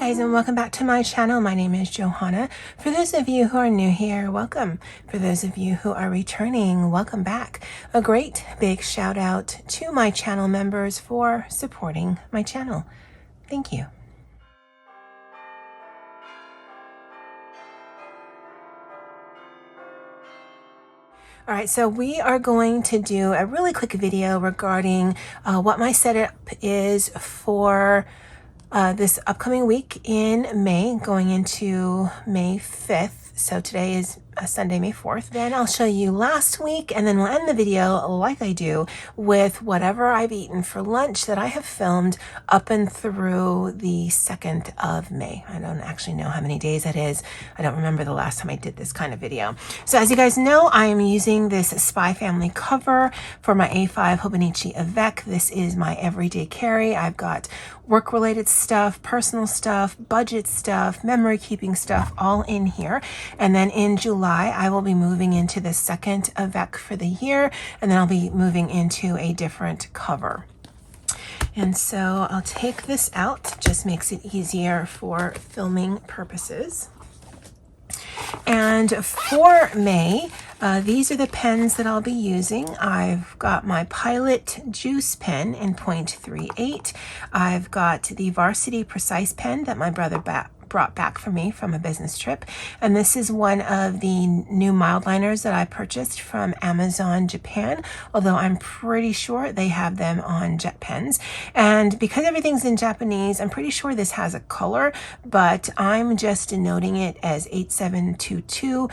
guys, and welcome back to my channel. My name is Johanna. For those of you who are new here, welcome. For those of you who are returning, welcome back. A great big shout out to my channel members for supporting my channel. Thank you. All right, so we are going to do a really quick video regarding what my setup is for this upcoming week in May, going into May 5th. So today is Sunday, May 4th. Then I'll show you last week, and then we'll end the video like I do with whatever I've eaten for lunch that I have filmed up and through the 2nd of May. I don't actually know how many days that is. I don't remember the last time I did this kind of video. So as you guys know, I am using this Spy Family cover for my A5 Hobonichi Avec. This is my everyday carry. I've got work-related stuff, personal stuff, budget stuff, memory keeping stuff, all in here. And then in July, I will be moving into the 2nd Avec for the year, and then I'll be moving into a different cover. And so I'll take this out, just makes it easier for filming purposes. And for May, these are the pens that I'll be using. I've got my Pilot Juice pen in .38. I've got the Varsity Precise pen that my brother brought back for me from a business trip. And this is one of the new mild liners that I purchased from Amazon Japan, although I'm pretty sure they have them on jet pens. And because everything's in Japanese, I'm pretty sure this has a color, but I'm just denoting it as 8722,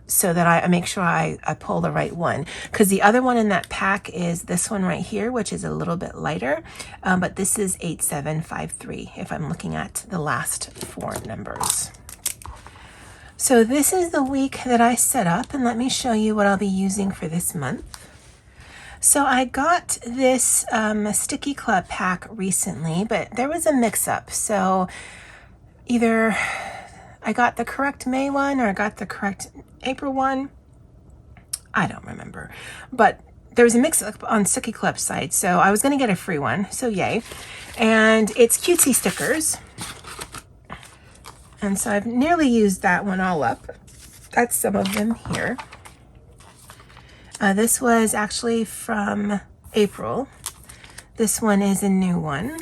so that I make sure I pull the right one, because the other one in that pack is this one right here, which is a little bit lighter, but this is 8753 if I'm looking at the last four numbers. So this is the week that I set up, and let me show you what I'll be using for this month. So I got this sticky club pack recently, but there was a mix-up. So either I got the correct May one or I got the correct April one. I don't remember, but there was a mix-up on Sticky Club site, so I was going to get a free one, so yay. And it's cutesy stickers, and so I've nearly used that one all up. That's some of them here. This was actually from April. This one is a new one.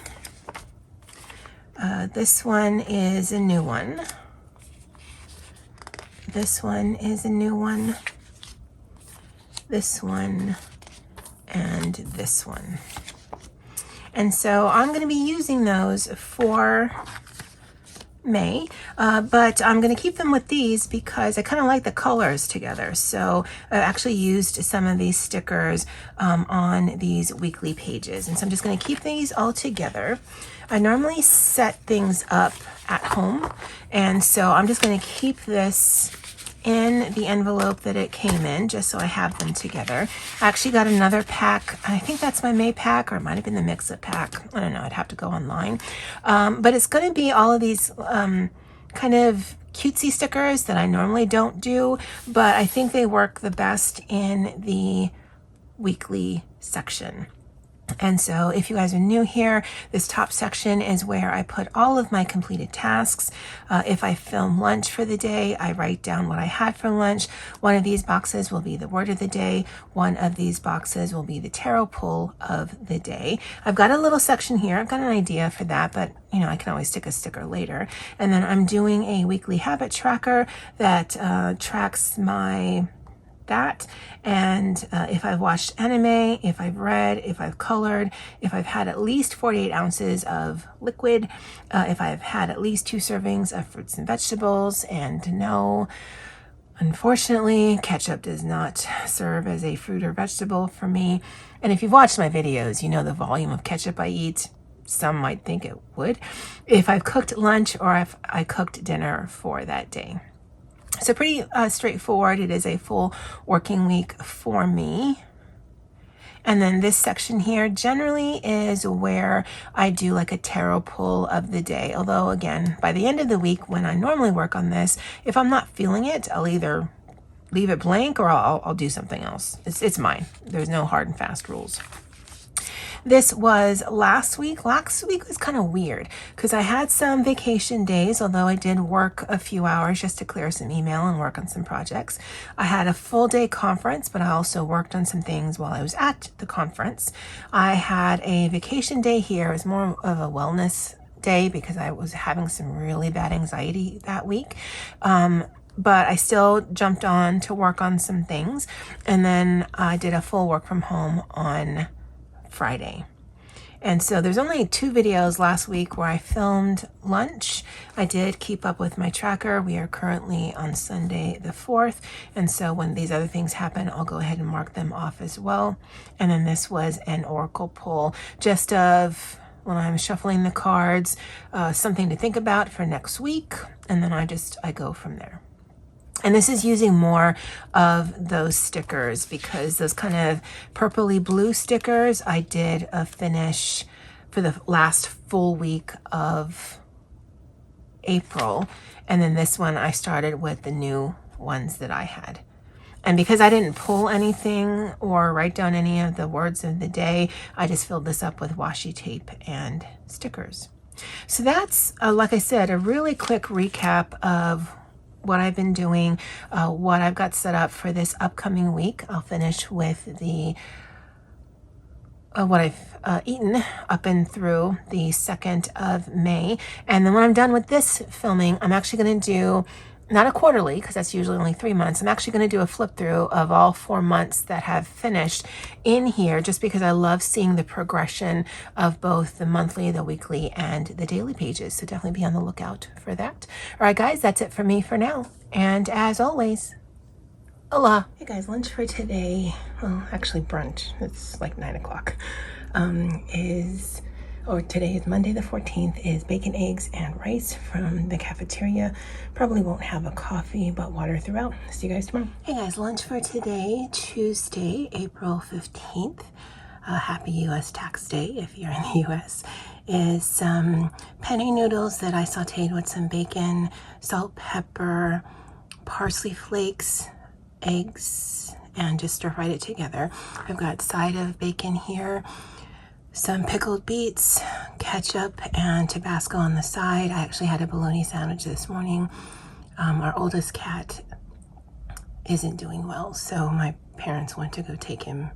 This one is a new one. This one is a new one, this one, and this one. And so I'm going to be using those for May, but I'm going to keep them with these because I kind of like the colors together. So I actually used some of these stickers on these weekly pages. And so I'm just going to keep these all together. I normally set things up at home, and so I'm just going to keep this in the envelope that it came in, just so I have them together. I actually got another pack. I think that's my May pack, or it might have been the mix-up pack. I don't know, I'd have to go online. But it's going to be all of these kind of cutesy stickers that I normally don't do, but I think they work the best in the weekly section. And so if you guys are new here, this top section is where I put all of my completed tasks. If I film lunch for the day, I write down what I had for lunch. One of these boxes will be the word of the day. One of these boxes will be the tarot pull of the day. I've got a little section here. I've got an idea for that, but you know, I can always stick a sticker later. And then I'm doing a weekly habit tracker that tracks and if I've watched anime, if I've read, if I've colored, if I've had at least 48 ounces of liquid, if I've had at least 2 servings of fruits and vegetables. And no, unfortunately, ketchup does not serve as a fruit or vegetable for me. And if you've watched my videos, you know the volume of ketchup I eat. Some might think it would if I've cooked lunch or if I cooked dinner for that day. So pretty straightforward. It is a full working week for me. And then this section here generally is where I do like a tarot pull of the day. Although again, by the end of the week when I normally work on this, if I'm not feeling it, I'll either leave it blank or I'll do something else. It's mine. There's no hard and fast rules. This was last week. Last week was kind of weird because I had some vacation days, although I did work a few hours just to clear some email and work on some projects. I had a full day conference, but I also worked on some things while I was at the conference. I had a vacation day here. It was more of a wellness day because I was having some really bad anxiety that week. But I still jumped on to work on some things. And then I did a full work from home on Friday. And so there's only 2 videos last week where I filmed lunch. I did keep up with my tracker. We are currently on Sunday the 4th. And so when these other things happen, I'll go ahead and mark them off as well. And then this was an oracle pull just of when I'm shuffling the cards, something to think about for next week. And then I go from there. And this is using more of those stickers because those kind of purpley blue stickers, I did a finish for the last full week of April. And then this one I started with the new ones that I had. And because I didn't pull anything or write down any of the words of the day, I just filled this up with washi tape and stickers. So that's, like I said, a really quick recap of what I've been doing, what I've got set up for this upcoming week. I'll finish with the what I've eaten up and through the 2nd of May. And then when I'm done with this filming, I'm actually going to do not a quarterly, because that's usually only 3 months. I'm actually going to do a flip through of all 4 months that have finished in here, just because I love seeing the progression of both the monthly, the weekly, and the daily pages. So definitely be on the lookout for that. All right, guys, that's it for me for now. And as always, aloha. Hey guys, lunch for today, well, actually brunch, it's like 9 o'clock, today is Monday the 14th, is bacon, eggs, and rice from the cafeteria. Probably won't have a coffee, but water throughout. See you guys tomorrow. Hey guys, lunch for today, Tuesday, April 15th. Happy U.S. tax day if you're in the U.S. is some penne noodles that I sauteed with some bacon, salt, pepper, parsley flakes, eggs, and just stir-fried it together. I've got side of bacon here, some pickled beets, ketchup, and Tabasco on the side. I actually had a bologna sandwich this morning. Our oldest cat isn't doing well, so my parents went to go take him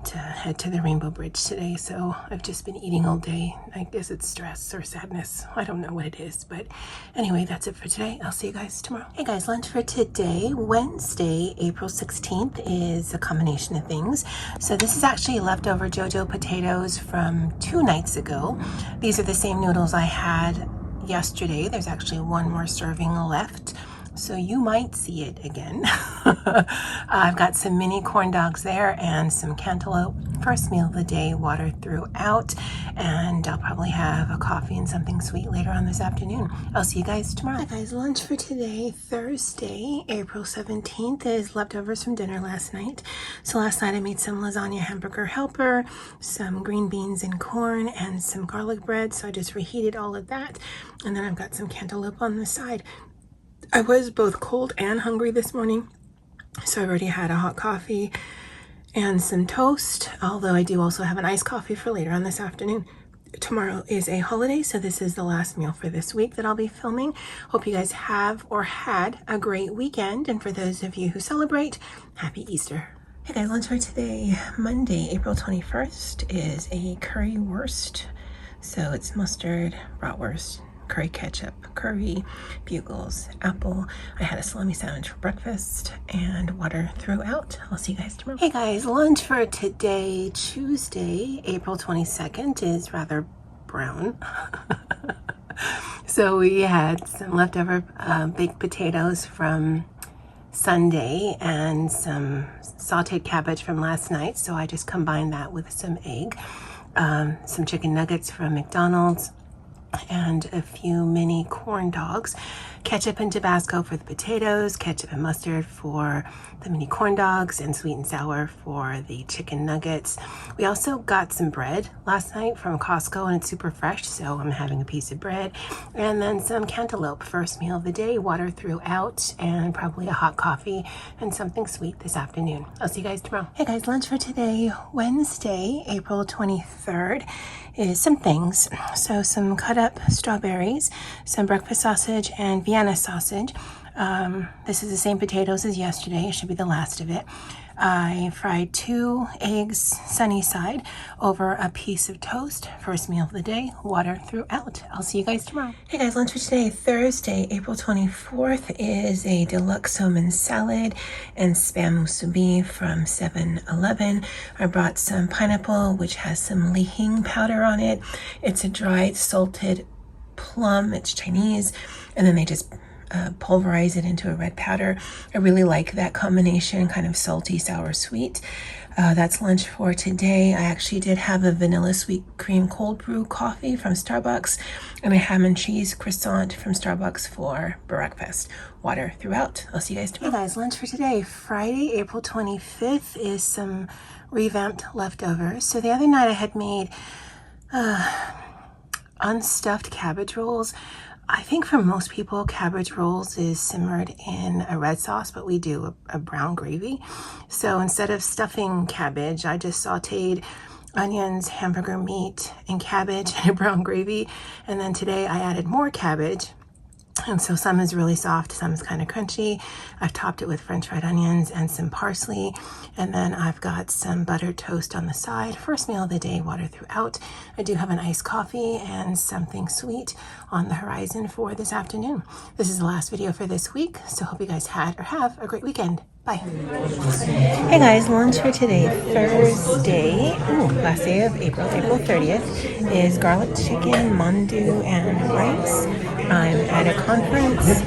to head to the Rainbow Bridge today, so I've just been eating all day. I guess it's stress or sadness. I don't know what it is, but anyway, that's it for today. I'll see you guys tomorrow. Hey guys, lunch for today, Wednesday, April 16th, is a combination of things. So this is actually leftover JoJo potatoes from 2 nights ago. These are the same noodles I had yesterday. There's actually 1 more serving left, so you might see it again. I've got some mini corn dogs there and some cantaloupe. First meal of the day, water throughout, and I'll probably have a coffee and something sweet later on this afternoon. I'll see you guys tomorrow. Hi guys, lunch for today, Thursday, April 17th, is leftovers from dinner last night. So last night I made some lasagna hamburger helper, some green beans and corn, and some garlic bread. So I just reheated all of that. And then I've got some cantaloupe on the side. I was both cold and hungry this morning, so I already had a hot coffee and some toast, although I do also have an iced coffee for later on this afternoon. Tomorrow is a holiday, so this is the last meal for this week that I'll be filming. Hope you guys have or had a great weekend, and for those of you who celebrate, happy Easter. Hey guys, lunch for today, Monday, April 21st, is a currywurst. So it's mustard, bratwurst, curry ketchup, curry, bugles, apple. I had a salami sandwich for breakfast and water throughout. I'll see you guys tomorrow. Hey guys, lunch for today, Tuesday, April 22nd, is rather brown. So we had some leftover baked potatoes from Sunday and some sauteed cabbage from last night. So I just combined that with some egg, some chicken nuggets from McDonald's, and a few mini corn dogs. ketchup and Tabasco for the potatoes, ketchup and mustard for the mini corn dogs, and sweet and sour for the chicken nuggets. We also got some bread last night from Costco, and it's super fresh, so I'm having a piece of bread. And then some cantaloupe, first meal of the day, water throughout, and probably a hot coffee and something sweet this afternoon. I'll see you guys tomorrow. Hey guys, lunch for today, Wednesday, April 23rd, is some things. So some cut up strawberries, some breakfast sausage, and Vienna sausage. This is the same potatoes as yesterday. It should be the last of it. I fried 2 eggs sunny side over a piece of toast. First meal of the day, water throughout. I'll see you guys tomorrow. Hey guys, lunch for today, Thursday, April 24th, is a deluxe salmon salad and spam musubi from 7-Eleven. I brought some pineapple, which has some li hing powder on it. It's a dried salted plum. It's Chinese, and then they just pulverize it into a red powder. I really like that combination, kind of salty, sour, sweet. That's lunch for today. I actually did have a vanilla sweet cream cold brew coffee from Starbucks and a ham and cheese croissant from Starbucks for breakfast. Water throughout. I'll see you guys tomorrow. Hey guys, lunch for today, Friday, April 25th, is some revamped leftovers. So the other night I had made unstuffed cabbage rolls. I think for most people, cabbage rolls is simmered in a red sauce, but we do a brown gravy. So instead of stuffing cabbage, I just sauteed onions, hamburger meat, and cabbage in a brown gravy. And then today I added more cabbage. And so some is really soft, some is kind of crunchy. I've topped it with French fried onions and some parsley. And then I've got some buttered toast on the side. First meal of the day, water throughout. I do have an iced coffee and something sweet on the horizon for this afternoon. This is the last video for this week, so hope you guys had or have a great weekend. Bye. Hey guys, lunch for today, Thursday, last day of April 30th, is garlic chicken, mandu, and rice. I'm at a conference.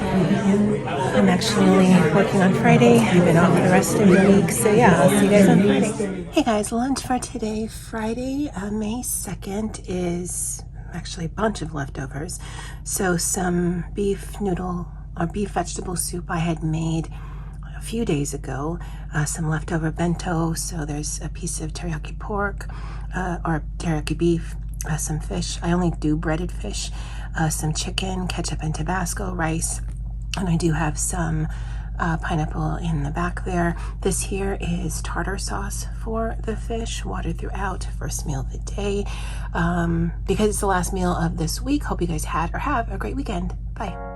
I'm actually working on Friday. I've been off the rest of the week, so yeah, I'll see you guys on Friday. Hey guys, lunch for today, Friday, May 2nd, is actually a bunch of leftovers. So some beef noodle or beef vegetable soup I had made a few days ago, some leftover bento, so there's a piece of teriyaki pork or teriyaki beef, some fish. I only do breaded fish, some chicken, ketchup and Tabasco, rice, and I do have some pineapple in the back there. This here is tartar sauce for the fish, water throughout, first meal of the day. Because it's the last meal of this week, hope you guys had or have a great weekend. Bye.